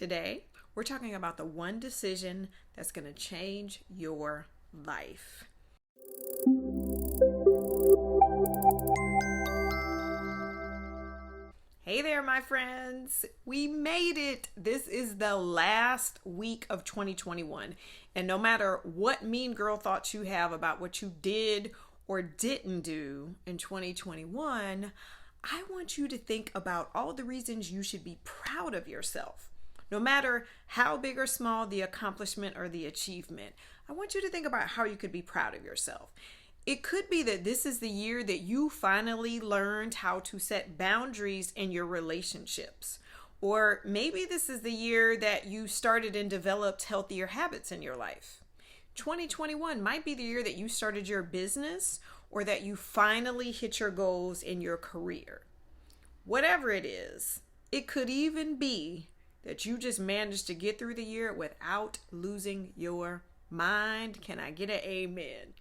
Today, we're talking about the one decision that's going to change your life. Hey there, my friends. We made it. This is the last week of 2021. And no matter what mean girl thoughts you have about what you did or didn't do in 2021, I want you to think about all the reasons you should be proud of yourself. No matter how big or small the accomplishment or the achievement, I want you to think about how you could be proud of yourself. It could be that this is the year that you finally learned how to set boundaries in your relationships. Or maybe this is the year that you started and developed healthier habits in your life. 2021 might be the year that you started your business or that you finally hit your goals in your career. Whatever it is, it could even be that you just managed to get through the year without losing your mind. Can I get an amen?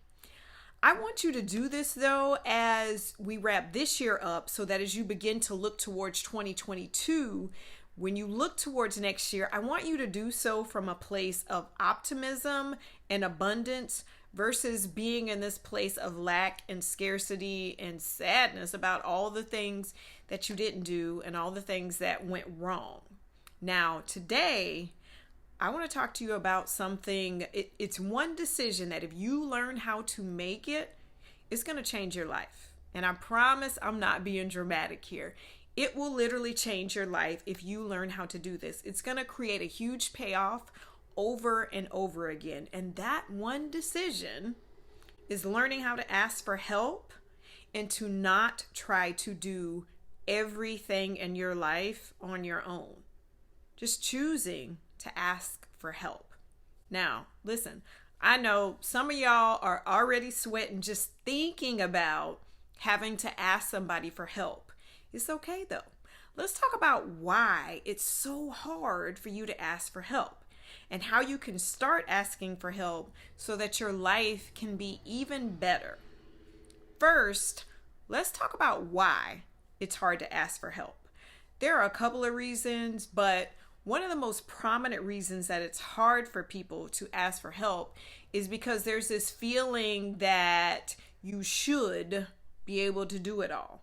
I want you to do this though as we wrap this year up so that as you begin to look towards 2022, when you look towards next year, I want you to do so from a place of optimism and abundance versus being in this place of lack and scarcity and sadness about all the things that you didn't do and all the things that went wrong. Now, today, I want to talk to you about something. It's one decision that if you learn how to make it, it's going to change your life. And I promise I'm not being dramatic here. It will literally change your life if you learn how to do this. It's going to create a huge payoff over and over again. And that one decision is learning how to ask for help and to not try to do everything in your life on your own. Just choosing to ask for help. Now, listen, I know some of y'all are already sweating just thinking about having to ask somebody for help. It's okay though. Let's talk about why it's so hard for you to ask for help and how you can start asking for help so that your life can be even better. First, let's talk about why it's hard to ask for help. There are a couple of reasons, but one of the most prominent reasons that it's hard for people to ask for help is because there's this feeling that you should be able to do it all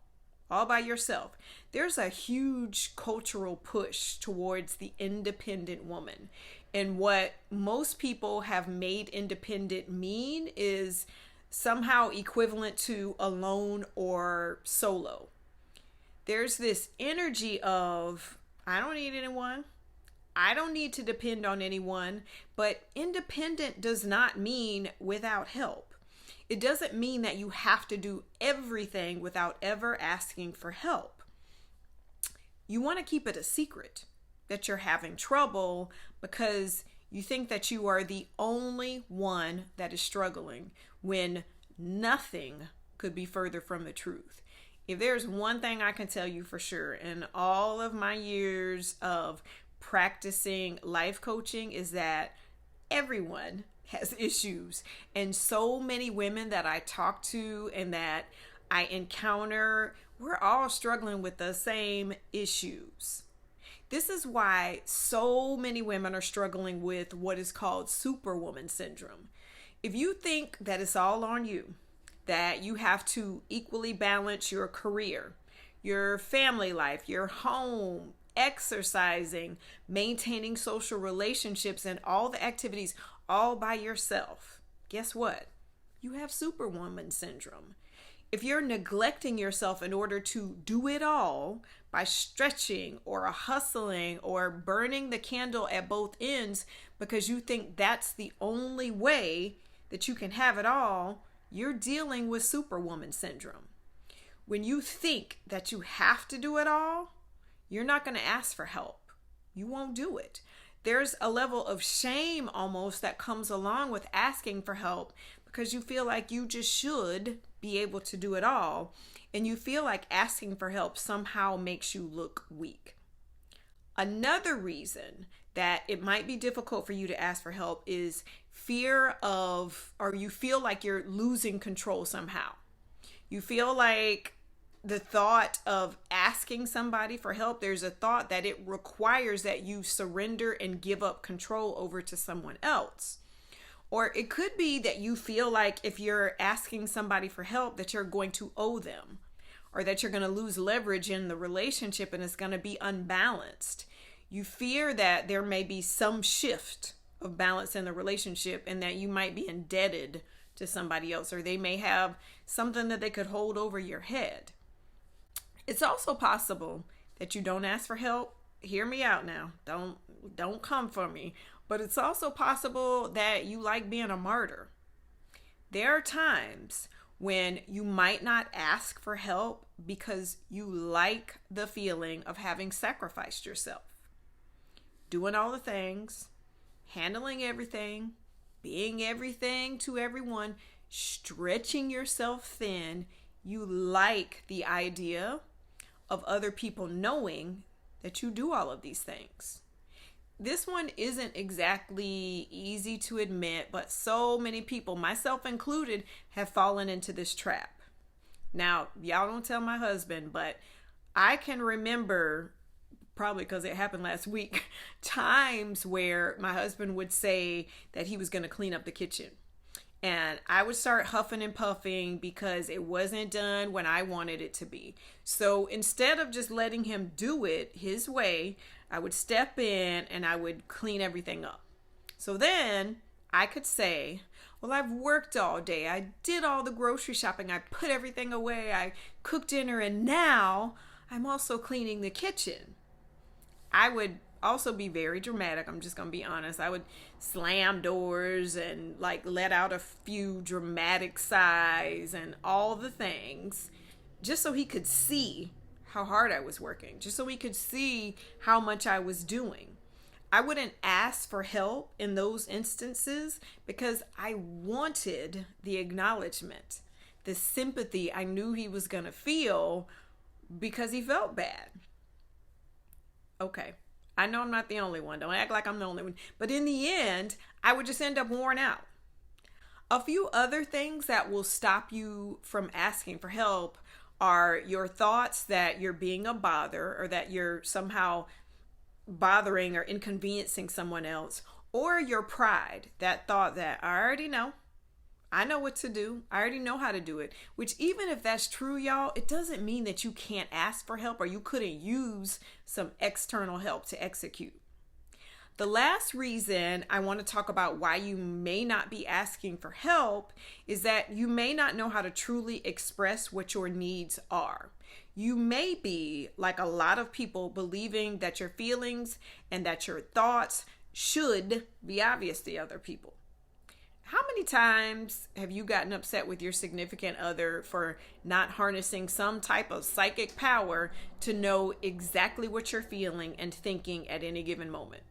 by yourself. There's a huge cultural push towards the independent woman. And what most people have made independent mean is somehow equivalent to alone or solo. There's this energy of, I don't need anyone. I don't need to depend on anyone, but independent does not mean without help. It doesn't mean that you have to do everything without ever asking for help. You want to keep it a secret that you're having trouble because you think that you are the only one that is struggling when nothing could be further from the truth. If there's one thing I can tell you for sure in all of my years of practicing life coaching is that everyone has issues, and so many women that I talk to and that I encounter, we're all struggling with the same issues. This is why so many women are struggling with what is called Superwoman Syndrome. If you think that it's all on you, that you have to equally balance your career, your family life, your home, exercising, maintaining social relationships, and all the activities all by yourself, guess what? You have Superwoman Syndrome. If you're neglecting yourself in order to do it all by stretching or hustling or burning the candle at both ends because you think that's the only way that you can have it all, you're dealing with Superwoman Syndrome. When you think that you have to do it all, you're not going to ask for help. You won't do it. There's a level of shame almost that comes along with asking for help because you feel like you just should be able to do it all. And you feel like asking for help somehow makes you look weak. Another reason that it might be difficult for you to ask for help is fear of, or you feel like you're losing control somehow. You feel like the thought of asking somebody for help, there's a thought that it requires that you surrender and give up control over to someone else. Or it could be that you feel like if you're asking somebody for help that you're going to owe them, or that you're going to lose leverage in the relationship and it's going to be unbalanced. You fear that there may be some shift of balance in the relationship and that you might be indebted to somebody else, or they may have something that they could hold over your head. It's also possible that you don't ask for help. Hear me out now. Don't come for me. But it's also possible that you like being a martyr. There are times when you might not ask for help because you like the feeling of having sacrificed yourself. Doing all the things, handling everything, being everything to everyone, stretching yourself thin. You like the idea of other people knowing that you do all of these things. This one isn't exactly easy to admit, but so many people, myself included, have fallen into this trap. Now, y'all don't tell my husband, but I can remember, probably because it happened last week, times where my husband would say that he was going to clean up the kitchen. And I would start huffing and puffing because it wasn't done when I wanted it to be. So instead of just letting him do it his way, I would step in and I would clean everything up. So then I could say, well, I've worked all day. I did all the grocery shopping. I put everything away. I cooked dinner, and now I'm also cleaning the kitchen. I would also be very dramatic. I'm just going to be honest. I would slam doors and let out a few dramatic sighs and all the things just so he could see how hard I was working, just so he could see how much I was doing. I wouldn't ask for help in those instances because I wanted the acknowledgement, the sympathy I knew he was going to feel because he felt bad. Okay. I know I'm not the only one. Don't act like I'm the only one. But in the end, I would just end up worn out. A few other things that will stop you from asking for help are your thoughts that you're being a bother, or that you're somehow bothering or inconveniencing someone else, or your pride, that thought that I already know. I know what to do. I already know how to do it. Which, even if that's true, y'all, it doesn't mean that you can't ask for help or you couldn't use some external help to execute. The last reason I want to talk about why you may not be asking for help is that you may not know how to truly express what your needs are. You may be, like a lot of people, believing that your feelings and that your thoughts should be obvious to other people. How many times have you gotten upset with your significant other for not harnessing some type of psychic power to know exactly what you're feeling and thinking at any given moment?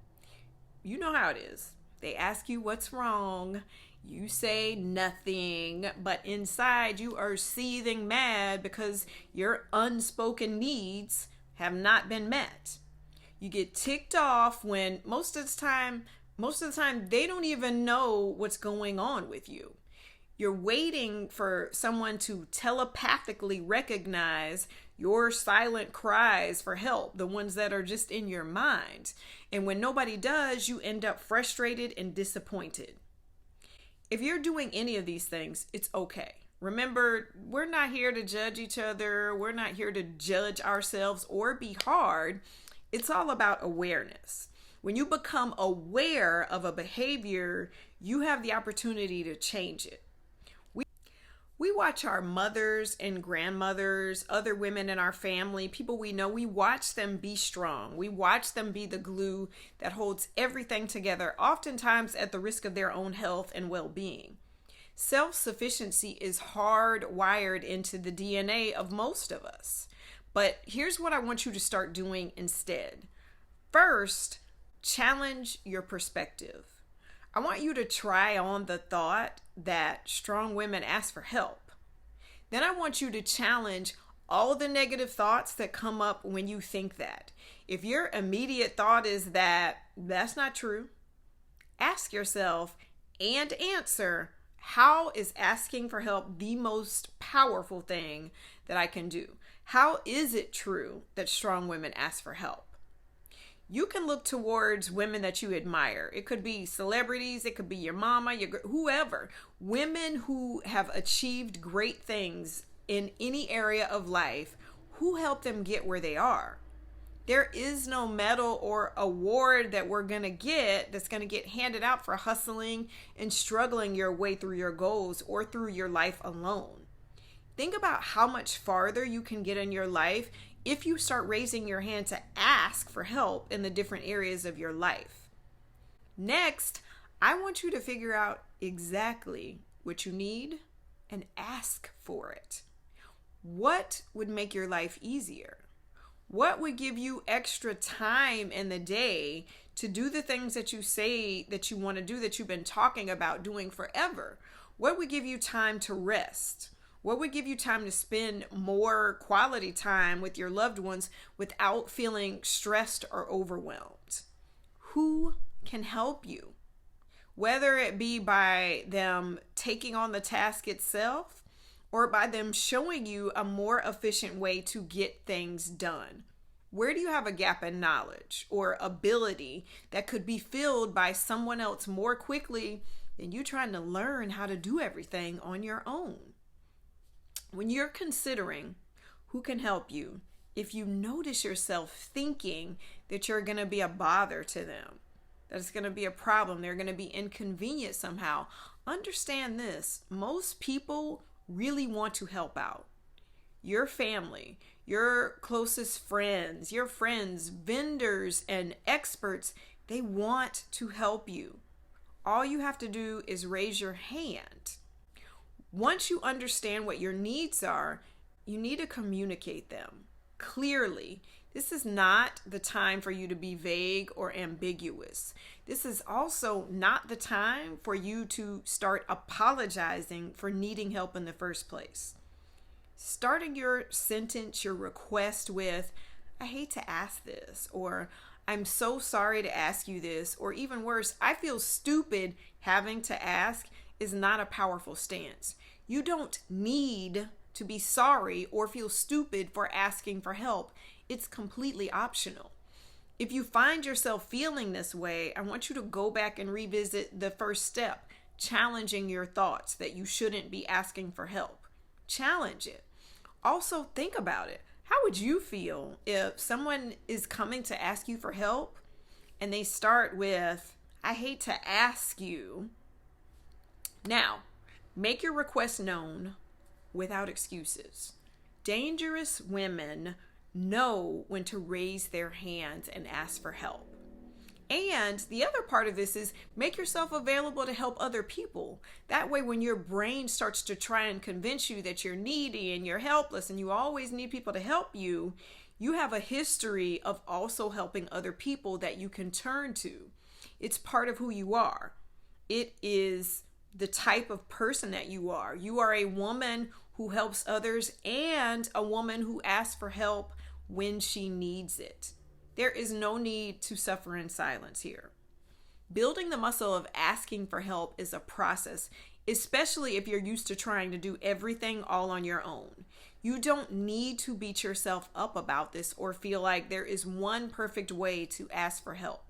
You know how it is. They ask you what's wrong. You say nothing, but inside you are seething mad because your unspoken needs have not been met. You get ticked off when most of the time, they don't even know what's going on with you. You're waiting for someone to telepathically recognize your silent cries for help, the ones that are just in your mind. And when nobody does, you end up frustrated and disappointed. If you're doing any of these things, it's okay. Remember, we're not here to judge each other. We're not here to judge ourselves or be hard. It's all about awareness. When you become aware of a behavior, you have the opportunity to change it. We watch our mothers and grandmothers, other women in our family, people we know, we watch them be strong. We watch them be the glue that holds everything together, oftentimes at the risk of their own health and well-being. Self-sufficiency is hardwired into the DNA of most of us. But here's what I want you to start doing instead. First, challenge your perspective. I want you to try on the thought that strong women ask for help. Then I want you to challenge all the negative thoughts that come up when you think that. If your immediate thought is that that's not true, ask yourself and answer, how is asking for help the most powerful thing that I can do? How is it true that strong women ask for help? You can look towards women that you admire. It could be celebrities, it could be your mama, whoever. Women who have achieved great things in any area of life, who helped them get where they are. There is no medal or award that we're going to get that's going to get handed out for hustling and struggling your way through your goals or through your life alone. Think about how much farther you can get in your life if you start raising your hand to ask for help in the different areas of your life. Next, I want you to figure out exactly what you need and ask for it. What would make your life easier? What would give you extra time in the day to do the things that you say that you want to do, that you've been talking about doing forever? What would give you time to rest? What would give you time to spend more quality time with your loved ones without feeling stressed or overwhelmed? Who can help you? Whether it be by them taking on the task itself, or by them showing you a more efficient way to get things done. Where do you have a gap in knowledge or ability that could be filled by someone else more quickly than you trying to learn how to do everything on your own? When you're considering who can help you, if you notice yourself thinking that you're going to be a bother to them, that it's going to be a problem, they're going to be inconvenient somehow, understand this. Most people really want to help out. Your family, your closest friends, your friends, vendors, and experts, they want to help you. All you have to do is raise your hand. Once you understand what your needs are, you need to communicate them clearly. This is not the time for you to be vague or ambiguous. This is also not the time for you to start apologizing for needing help in the first place. Starting your sentence, your request with, I hate to ask this, or I'm so sorry to ask you this, or even worse, I feel stupid having to ask, is not a powerful stance. You don't need to be sorry or feel stupid for asking for help. It's completely optional. If you find yourself feeling this way, I want you to go back and revisit the first step, challenging your thoughts that you shouldn't be asking for help. Challenge it. Also, think about it. How would you feel if someone is coming to ask you for help and they start with, I hate to ask you. Now, make your request known without excuses. Dangerous women know when to raise their hands and ask for help. And the other part of this is make yourself available to help other people. That way, when your brain starts to try and convince you that you're needy and you're helpless and you always need people to help you, you have a history of also helping other people that you can turn to. It's part of who you are. It is the type of person that you are. You are a woman who helps others and a woman who asks for help when she needs it. There is no need to suffer in silence here. Building the muscle of asking for help is a process, especially if you're used to trying to do everything all on your own. You don't need to beat yourself up about this or feel like there is one perfect way to ask for help.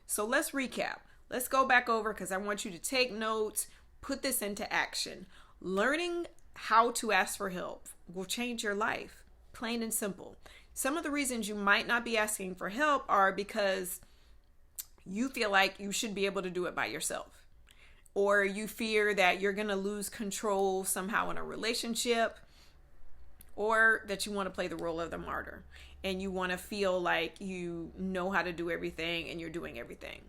So let's recap. Let's go back over because I want you to take notes, put this into action. Learning how to ask for help will change your life, plain and simple. Some of the reasons you might not be asking for help are because you feel like you should be able to do it by yourself, or you fear that you're going to lose control somehow in a relationship, or that you want to play the role of the martyr and you want to feel like you know how to do everything and you're doing everything.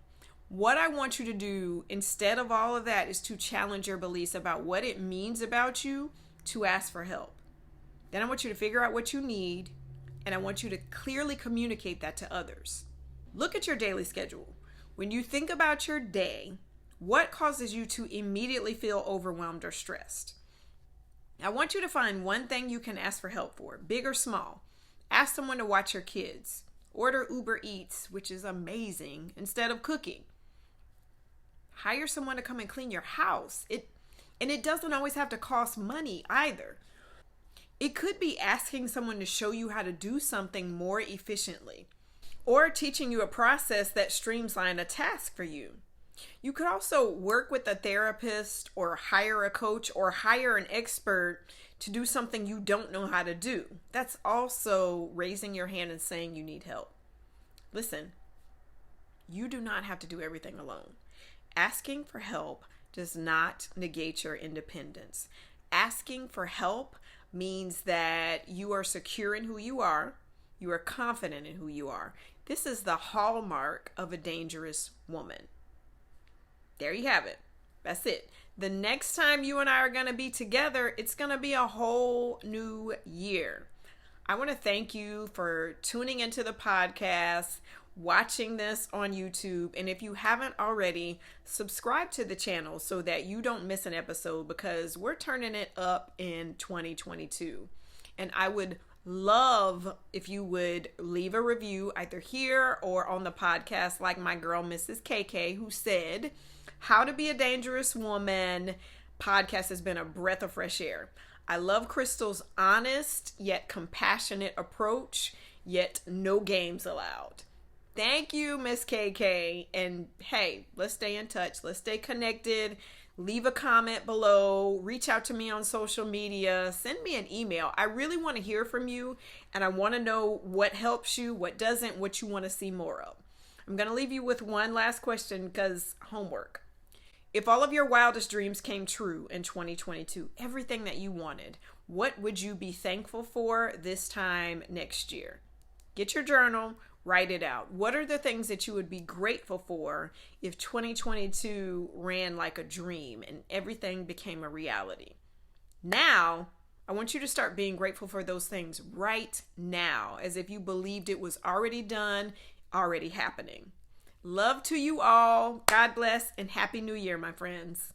What I want you to do instead of all of that is to challenge your beliefs about what it means about you to ask for help. Then I want you to figure out what you need, and I want you to clearly communicate that to others. Look at your daily schedule. When you think about your day, what causes you to immediately feel overwhelmed or stressed? I want you to find one thing you can ask for help for, big or small. Ask someone to watch your kids. Order Uber Eats, which is amazing, instead of cooking. Hire someone to come and clean your house. And it doesn't always have to cost money either. It could be asking someone to show you how to do something more efficiently, or teaching you a process that streamlines a task for you. You could also work with a therapist or hire a coach or hire an expert to do something you don't know how to do. That's also raising your hand and saying you need help. Listen, you do not have to do everything alone. Asking for help does not negate your independence. Asking for help means that you are secure in who you are are confident in who you are. This is the hallmark of a dangerous woman. There you have it. That's it. The next time you and I are going to be together, it's going to be a whole new year. I want to thank you for tuning into the podcast, watching this on YouTube. And if you haven't already, subscribe to the channel so that you don't miss an episode, because we're turning it up in 2022. And I would love if you would leave a review either here or on the podcast, like my girl, Mrs. KK, who said, "How to Be a Dangerous Woman" podcast has been a breath of fresh air. I love Crystal's honest yet compassionate approach, yet no games allowed. Thank you, Miss KK. And hey, let's stay in touch. Let's stay connected. Leave a comment below. Reach out to me on social media. Send me an email. I really want to hear from you, and I want to know what helps you, what doesn't, what you want to see more of. I'm going to leave you with one last question, because homework. If all of your wildest dreams came true in 2022, everything that you wanted, what would you be thankful for this time next year? Get your journal, write it out. What are the things that you would be grateful for if 2022 ran like a dream and everything became a reality? Now, I want you to start being grateful for those things right now, as if you believed it was already done, already happening. Love to you all. God bless, and Happy New Year, my friends.